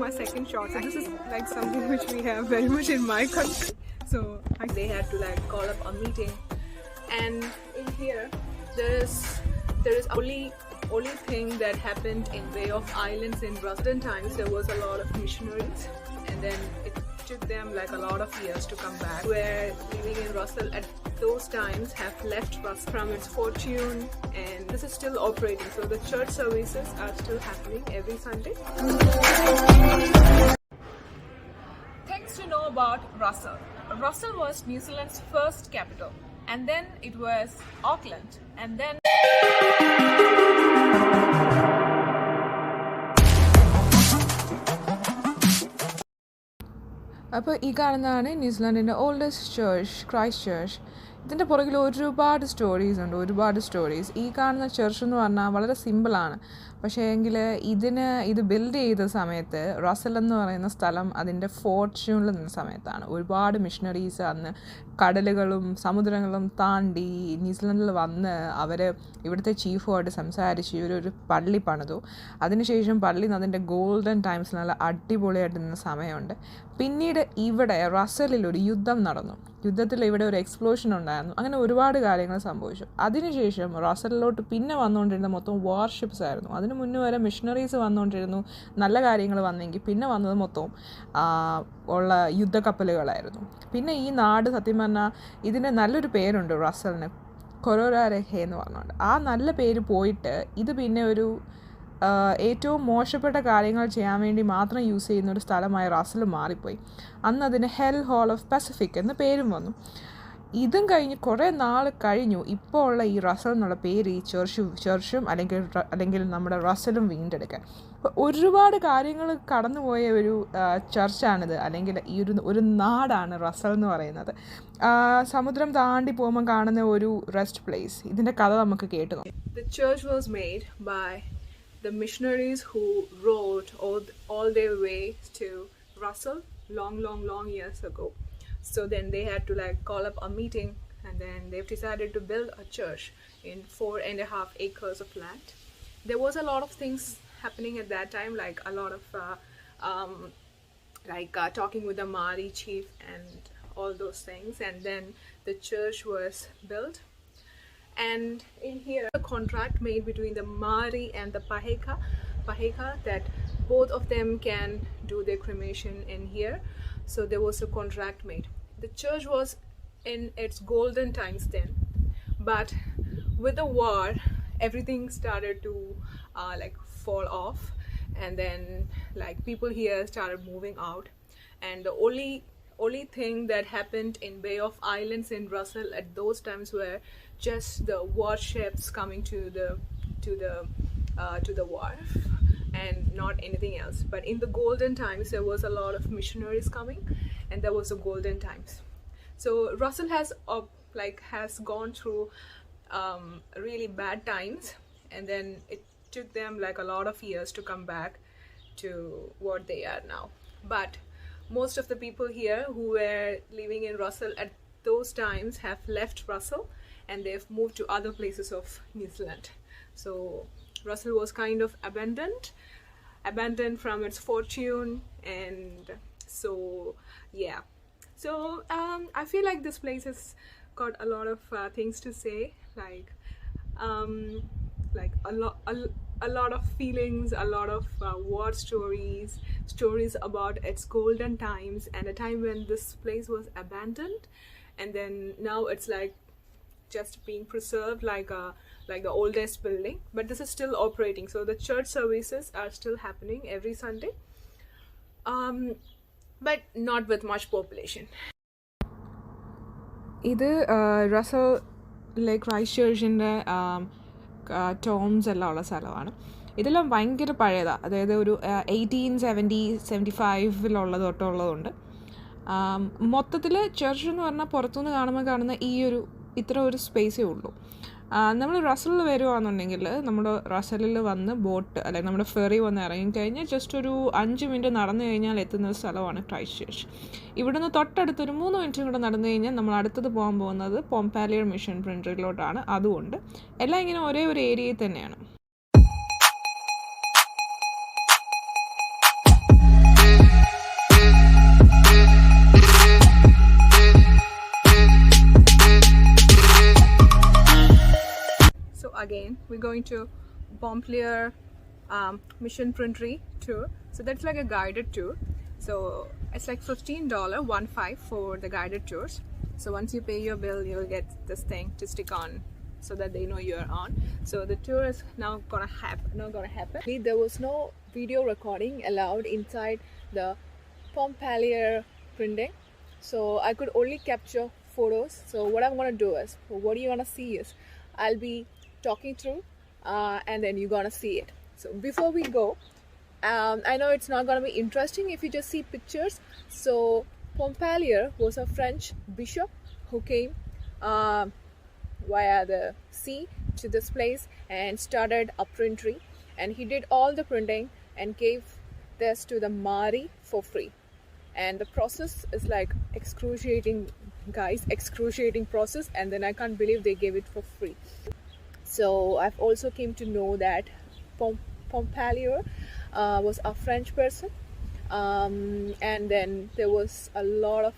my second shot. So this is like something which we have very much in my country. So they had to like call up a meeting, and in here there is only thing that happened in Bay of Islands in Russian times. There was a lot of missionaries, and then it took them like a lot of years to come back. Where living in Russell at those times have left Russell from its fortune, and this is still operating. So the church services are still happening every Sunday. Things to know about Russell. Russell was New Zealand's first capital, and then it was Auckland, and then അപ്പോൾ ഈ കാണുന്നതാണ് ന്യൂസിലാൻഡിൻ്റെ oldest church, Christ church. ഇതിൻ്റെ പുറകിൽ ഒരുപാട് stories ഉണ്ട്, ഒരുപാട് stories. ഈ കാണുന്ന ചർച്ച് എന്ന് പറഞ്ഞാൽ വളരെ സിമ്പിളാണ്, പക്ഷേ എങ്കിൽ ഇത് ബിൽഡ് ചെയ്ത സമയത്ത് റസൽ എന്ന് പറയുന്ന സ്ഥലം അതിൻ്റെ ഫോർച്യൂണിൽ നിന്ന സമയത്താണ്. ഒരുപാട് മിഷണറീസ് അന്ന് കടലുകളും സമുദ്രങ്ങളും താണ്ടി ന്യൂസിലൻഡിൽ വന്ന് അവർ ഇവിടുത്തെ ചീഫുമായിട്ട് സംസാരിച്ച് ഇവരൊരു പള്ളി പണിതു. അതിനുശേഷം പള്ളി അതിൻ്റെ ഗോൾഡൻ ടൈംസ് നല്ല അടിപൊളിയായിട്ട് നിന്ന സമയമുണ്ട്. പിന്നീട് ഇവിടെ റസലിൽ ഒരു യുദ്ധം നടന്നു. യുദ്ധത്തിൽ ഇവിടെ ഒരു എക്സ്പ്ലോഷൻ ഉണ്ടായിരുന്നു. അങ്ങനെ ഒരുപാട് കാര്യങ്ങൾ സംഭവിച്ചു. അതിനുശേഷം റസലിലോട്ട് പിന്നെ വന്നുകൊണ്ടിരുന്ന മൊത്തം വാർഷിപ്സ് ആയിരുന്നു. അതിന് മുന്നേ വരെ മിഷണറീസ് വന്നുകൊണ്ടിരുന്നു, നല്ല കാര്യങ്ങൾ വന്നെങ്കിൽ പിന്നെ വന്നത് മൊത്തവും ഉള്ള യുദ്ധക്കപ്പലുകളായിരുന്നു. പിന്നെ ഈ നാട് സത്യം പറഞ്ഞാൽ ഇതിന് നല്ലൊരു പേരുണ്ട് റസലിന്, കൊറോറാരേഖ എന്ന് പറഞ്ഞുകൊണ്ട്. ആ നല്ല പേര് പോയിട്ട് ഇത് പിന്നെ ഒരു ഏറ്റവും മോശപ്പെട്ട കാര്യങ്ങൾ ചെയ്യാൻ വേണ്ടി മാത്രം യൂസ് ചെയ്യുന്ന ഒരു സ്ഥലമായി റസൽ മാറിപ്പോയി. അന്ന് അതിന് ഹെൽ ഹോൾ ഓഫ് പസഫിക് എന്ന് പേരും വന്നു. ഇതും കഴിഞ്ഞ് കുറേ നാൾ കഴിഞ്ഞു ഇപ്പോൾ ഉള്ള ഈ റസൽ എന്നുള്ള പേര് ഈ ചർച്ചും അല്ലെങ്കിൽ നമ്മുടെ റസലും വീണ്ടെടുക്കാൻ. അപ്പോൾ ഒരുപാട് കാര്യങ്ങൾ കടന്നുപോയ ഒരു ചർച്ചാണിത്, അല്ലെങ്കിൽ ഈ ഒരു നാടാണ് റസൽ എന്ന് പറയുന്നത്. സമുദ്രം താണ്ടി പോകുമ്പോൾ കാണുന്ന ഒരു റെസ്റ്റ് പ്ലേസ്. ഇതിൻ്റെ കഥ നമുക്ക് കേട്ടു നോക്കാം. The church was made by the missionaries who rode all their way to Russell long years ago. So then they had to like call up a meeting, and then they've decided to build a church in 4.5 acres of land. There was a lot of things happening at that time, like a lot of talking with the Maori chief and all those things, and then the church was built. And in here a contract made between the Maori and the Paheka that both of them can do their cremation in here. So there was a contract made. The church was in its golden times then, but with the war everything started to fall off, and then like people here started moving out, and the only thing that happened in Bay of Islands in Russell at those times were just the warships coming to the wharf and not anything else. But in the golden times there was a lot of missionaries coming, and there was a golden times. So Russell has gone through really bad times, and then it took them like a lot of years to come back to what they are now. But most of the people here who were living in Russell at those times have left Russell, and they've moved to other places of New Zealand. So Russell was kind of abandoned from its fortune, and so yeah. So I feel like this place has got a lot of things to say, like a lot of feelings, a lot of war stories about its golden times and a time when this place was abandoned, and then now it's like just being preserved like the oldest building, but this is still operating. So the church services are still happening every Sunday, but not with much population. ഇത് റസലിലെ Christ ചർച്ചിൻ്റെ Toms എല്ലാം ഉള്ള സ്ഥലമാണ്. ഇതെല്ലാം ഭയങ്കര പഴയതാണ്, അതായത് ഒരു 1875 തൊട്ടുള്ളതുണ്ട്. മൊത്തത്തിൽ church എന്ന് പറഞ്ഞാൽ പുറത്തുനിന്ന് കാണുന്ന ഇത്ര ഒരു സ്പേസേ ഉള്ളൂ. നമ്മൾ റസലിൽ വരുവാണെന്നുണ്ടെങ്കിൽ നമ്മുടെ റസലിൽ വന്ന് ബോട്ട് അല്ലെങ്കിൽ നമ്മുടെ ഫെറി വന്ന് ഇറങ്ങിക്കഴിഞ്ഞാൽ ജസ്റ്റ് ഒരു 5 മിനിറ്റ് നടന്നു കഴിഞ്ഞാൽ എത്തുന്ന സ്ഥലമാണ് ക്രൈസ്റ്റ് ചർച്ച്. ഇവിടുന്ന് തൊട്ടടുത്തൊരു 3 മിനിറ്റും കൂടെ നടന്നു കഴിഞ്ഞാൽ നമ്മൾ അടുത്തത് പോകാൻ പോകുന്നത് പോംപാലിയർ മിഷൻ പ്രിൻറ്ററിലോട്ടാണ്. അതുകൊണ്ട് എല്ലാം ഇങ്ങനെ ഒരേ ഒരു ഏരിയയിൽ തന്നെയാണ്. we're going to Pomplier Mission Printery tour. So that's like a guided tour. So it's like $15, 1.5 for the guided tours. So once you pay your bill, you'll get this thing to stick on so that they know you're on. So the tour is now gonna happen. There was no video recording allowed inside the Pomplier printing, so I could only capture photos. So what I'm gonna do is, what you're gonna see is, I'll be talking through and then you're gonna see it. So before we go, I know it's not gonna be interesting if you just see pictures. So Pomplier was a French bishop who came via the sea to this place and started a printery, and he did all the printing and gave this to the Maori for free. And the process is like excruciating, guys, excruciating process, and then I can't believe they gave it for free. So I've also came to know that Pomplier was a French person, and then there was a lot of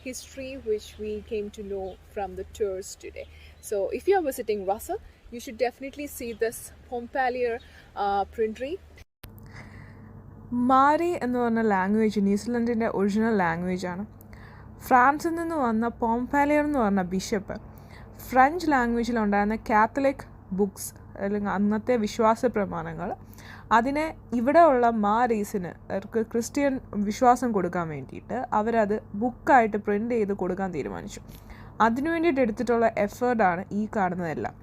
history which we came to know from the tours today. So if you are visiting Russell, you should definitely see this Pomplier printery. മാരി എന്ന് പറഞ്ഞ language ന്യൂസിലൻഡിൻ്റെ original ലാംഗ്വേജാണ്. ഫ്രാൻസിൽ നിന്ന് വന്ന പോംപാലിയർ എന്ന് പറഞ്ഞ bishop French ലാംഗ്വേജിലുണ്ടായിരുന്ന Catholic books അല്ലെങ്കിൽ അന്നത്തെ വിശ്വാസ പ്രമാണങ്ങൾ അതിനെ ഇവിടെ ഉള്ള മാരീസിന് അവർക്ക് ക്രിസ്ത്യൻ വിശ്വാസം കൊടുക്കാൻ വേണ്ടിയിട്ട് അവരത് ബുക്കായിട്ട് പ്രിൻ്റ് ചെയ്ത് കൊടുക്കാൻ തീരുമാനിച്ചു. അതിനു വേണ്ടിയിട്ട് എടുത്തിട്ടുള്ള എഫേർട്ടാണ് ഈ കാണുന്നതെല്ലാം.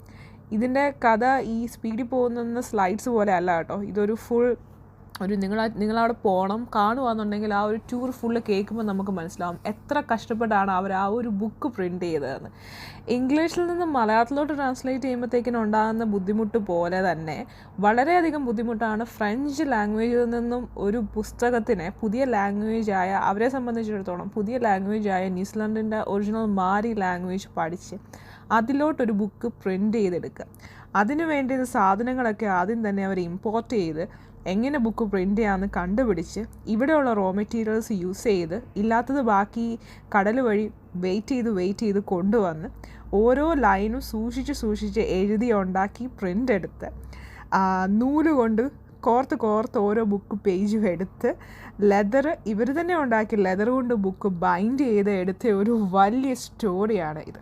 ഇതിൻ്റെ കഥ ഈ സ്പീഡിൽ പോകുന്ന സ്ലൈഡ്സ് പോലെ അല്ല കേട്ടോ. ഇതൊരു ഫുൾ ഒരു നിങ്ങളവിടെ പോകണം, കാണുകയെന്നുണ്ടെങ്കിൽ ആ ഒരു ടൂർ ഫുള്ള് കേൾക്കുമ്പോൾ നമുക്ക് മനസ്സിലാവും എത്ര കഷ്ടപ്പെട്ടാണ് അവർ ആ ഒരു ബുക്ക് പ്രിൻ്റ് ചെയ്തതെന്ന്. ഇംഗ്ലീഷിൽ നിന്ന് മലയാളത്തിലോട്ട് ട്രാൻസ്ലേറ്റ് ചെയ്യുമ്പോഴത്തേക്കിനും ഉണ്ടാകുന്ന ബുദ്ധിമുട്ട് പോലെ തന്നെ വളരെയധികം ബുദ്ധിമുട്ടാണ് ഫ്രഞ്ച് ലാംഗ്വേജിൽ നിന്നും ഒരു പുസ്തകത്തിനെ പുതിയ ലാംഗ്വേജായ, അവരെ സംബന്ധിച്ചിടത്തോളം പുതിയ ലാംഗ്വേജായ ന്യൂസിലൻഡിൻ്റെ ഒറിജിനൽ മാരി ലാംഗ്വേജ് പഠിച്ച് അതിലോട്ടൊരു ബുക്ക് പ്രിൻ്റ് ചെയ്തെടുക്കുക. അതിനു വേണ്ടി സാധനങ്ങളൊക്കെ ആദ്യം തന്നെ അവർ ഇമ്പോർട്ട് ചെയ്ത് എങ്ങനെ ബുക്ക് പ്രിൻ്റ് ചെയ്യാമെന്ന് കണ്ടുപിടിച്ച് ഇവിടെയുള്ള റോ മെറ്റീരിയൽസ് യൂസ് ചെയ്ത് ഇല്ലാത്തത് ബാക്കി കടൽ വഴി വെയിറ്റ് ചെയ്ത് കൊണ്ടുവന്ന് ഓരോ ലൈനും സൂക്ഷിച്ച് എഴുതി ഉണ്ടാക്കി പ്രിൻ്റ് എടുത്ത് നൂല് കൊണ്ട് കോർത്ത് ഓരോ ബുക്ക് പേജും എടുത്ത് ലെതർ ഇവർ തന്നെ ഉണ്ടാക്കി ലെതർ കൊണ്ട് ബുക്ക് ബൈൻഡ് ചെയ്ത് എടുത്ത ഒരു വലിയ സ്റ്റോറിയാണ് ഇത്.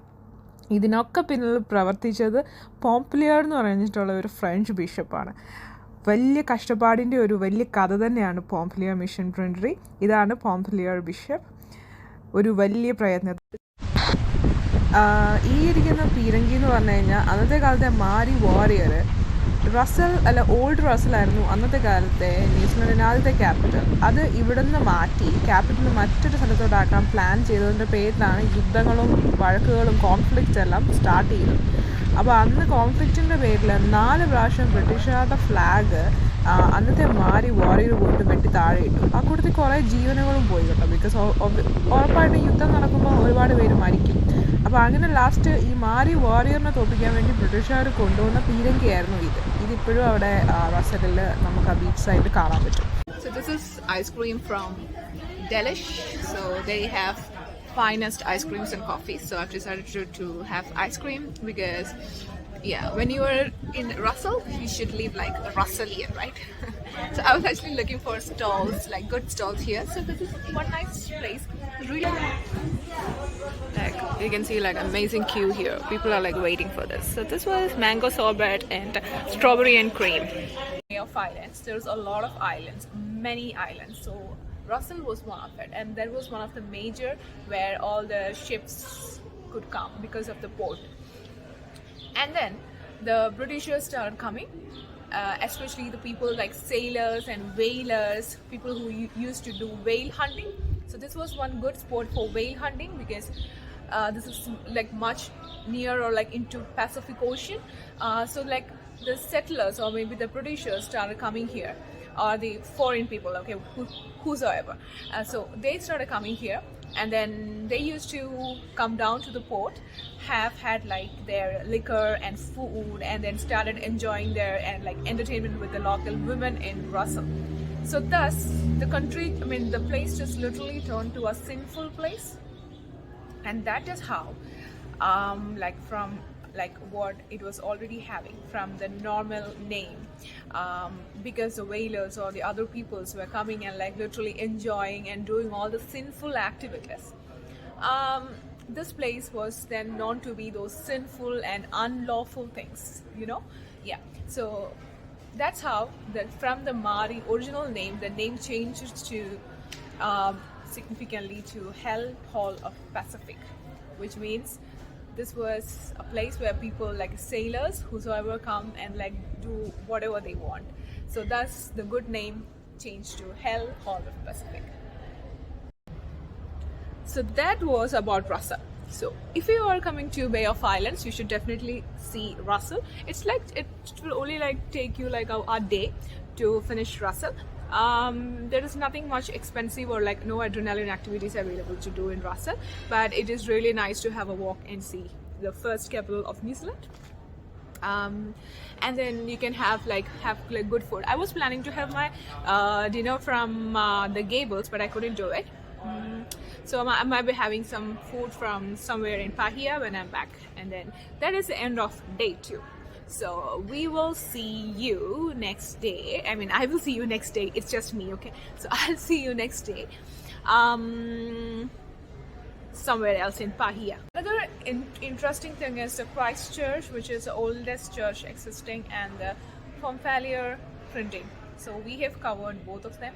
ഇതിനൊക്കെ പിന്നിൽ പ്രവർത്തിച്ചത് പോംപ്ലിയർ എന്ന് പറഞ്ഞിട്ടുള്ള ഒരു ഫ്രഞ്ച് ബിഷപ്പാണ്. വലിയ കഷ്ടപ്പാടിൻ്റെ ഒരു വലിയ കഥ തന്നെയാണ് പോംപ്ലിയർ മിഷൻ പ്രിൻ്ററി. ഇതാണ് പോംപ്ലിയർ ബിഷപ്പ്. ഒരു വലിയ പ്രയത്നം. ഈ ഇരിക്കുന്ന പീരങ്കി എന്ന് പറഞ്ഞു കഴിഞ്ഞാൽ അന്നത്തെ കാലത്തെ മാരി വാരിയർ ഓൾഡ് റസലായിരുന്നു അന്നത്തെ കാലത്തെ ന്യൂസിലൻഡിൻ്റെ ആദ്യത്തെ ക്യാപിറ്റൽ. അത് ഇവിടുന്ന് മാറ്റി ക്യാപിറ്റൽ മറ്റൊരു സ്ഥലത്തോട്ടാക്കാൻ പ്ലാൻ ചെയ്തതിൻ്റെ പേരിലാണ് യുദ്ധങ്ങളും വഴക്കുകളും കോൺഫ്ലിക്റ്റ് എല്ലാം സ്റ്റാർട്ട് ചെയ്തത്. അപ്പോൾ അന്ന് കോൺഫ്ലിക്റ്റിൻ്റെ പേരിൽ 4 പ്രാവശ്യം ബ്രിട്ടീഷുകാരുടെ ഫ്ലാഗ് അന്നത്തെ മാരി വാരിയർ പോയിട്ട് വെട്ടി താഴെ ഇട്ടു. ആ കൂട്ടത്തിൽ കുറേ ജീവനുകളും പോയി കേട്ടോ. ബിക്കോസ് ഉറപ്പായിട്ട് യുദ്ധം നടക്കുമ്പോൾ ഒരുപാട് പേര് മരിക്കും. അപ്പോൾ അങ്ങനെ ലാസ്റ്റ് ഈ മാരി വാരിയറിനെ തോൽപ്പിക്കാൻ വേണ്ടി ബ്രിട്ടീഷുകാർ കൊണ്ടുവന്ന പീരങ്കിയായിരുന്നു ഇതിപ്പോഴും അവിടെ റസലിൽ നമുക്ക് ആ ബീച്ച് സൈഡിൽ കാണാൻ പറ്റും. So this is ice cream from Delish. So they have finest ice creams and coffees. So I've decided to have ice cream because when you are in Russell, you should live like a Russellian, right? So I was actually looking for stalls, like good stalls here. So this is one nice place. Really, like you can see like amazing queue here. People are like waiting for this. So this was mango sorbet and strawberry and cream. Of islands, there's a lot of islands, many islands. So Russell was one of it, and that was one of the major where all the ships could come because of the port. And then the Britishers started coming, especially the people like sailors and whalers, people who used to do whale hunting. So this was one good spot for whale hunting because this is like much near or like into Pacific Ocean. So like the settlers or maybe the Britishers started coming here, or the foreign people, okay, whosoever. So they started coming here, and then they used to come down to the port, have had like their liquor and food, and then started enjoying their and like entertainment with the local women in Russell. So thus the country, the place just literally turned to a sinful place. And that is how like from like what it was already having from the normal name, because the whalers or the other peoples were coming and like literally enjoying and doing all the sinful activities. This place was then known to be those sinful and unlawful things, yeah. So that's how from the Maori original name, the name changes to significantly to Hell Hall of Pacific, which means this was a place where people like sailors, whosoever come and like do whatever they want. So thus the good name changed to Hell Hall of Pacific. So that was about Russell. So if you are coming to Bay of Islands, you should definitely see Russell. It's like it will only like take you like a day to finish Russell. There is nothing much expensive or like no adrenaline activities available to do in Russell, but it is really nice to have a walk and see the first capital of New Zealand. And then you can have good food. I was planning to have my dinner from the Gables, but I couldn't do it. So I might be having some food from somewhere in Pahia when I'm back. And then that is the end of day 2. So we will see you next day. I mean, I will see you next day. It's just me, okay? So I'll see you next day. Somewhere else in Pahia. Another interesting thing is the Christ Church, which is the oldest church existing, and the Pomfalier printing. So we have covered both of them.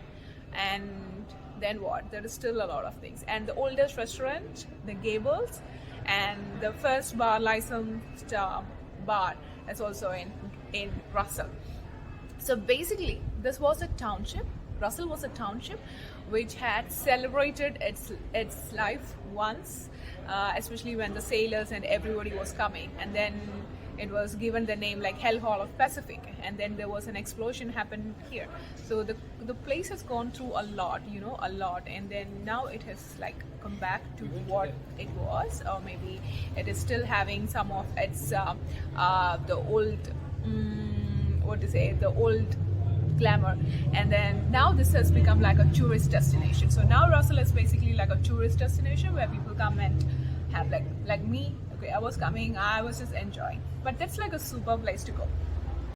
And then what? There is still a lot of things. And the oldest restaurant, the Gables, and the first bar licensed bar is also in Russell. So basically, this was a township. Russell was a township which had celebrated its life once, especially when the sailors and everybody was coming, and then it was given the name like Hell Hall of Pacific, and then there was an explosion happened here. So the place has gone through a lot, and then now it has like come back to what it was, or maybe it is still having some of its the old the old glamour. And then now this has become like a tourist destination. So now Russell is basically like a tourist destination where people come and have like me. Okay, I was coming, I was just enjoying. But that's like a super place to go.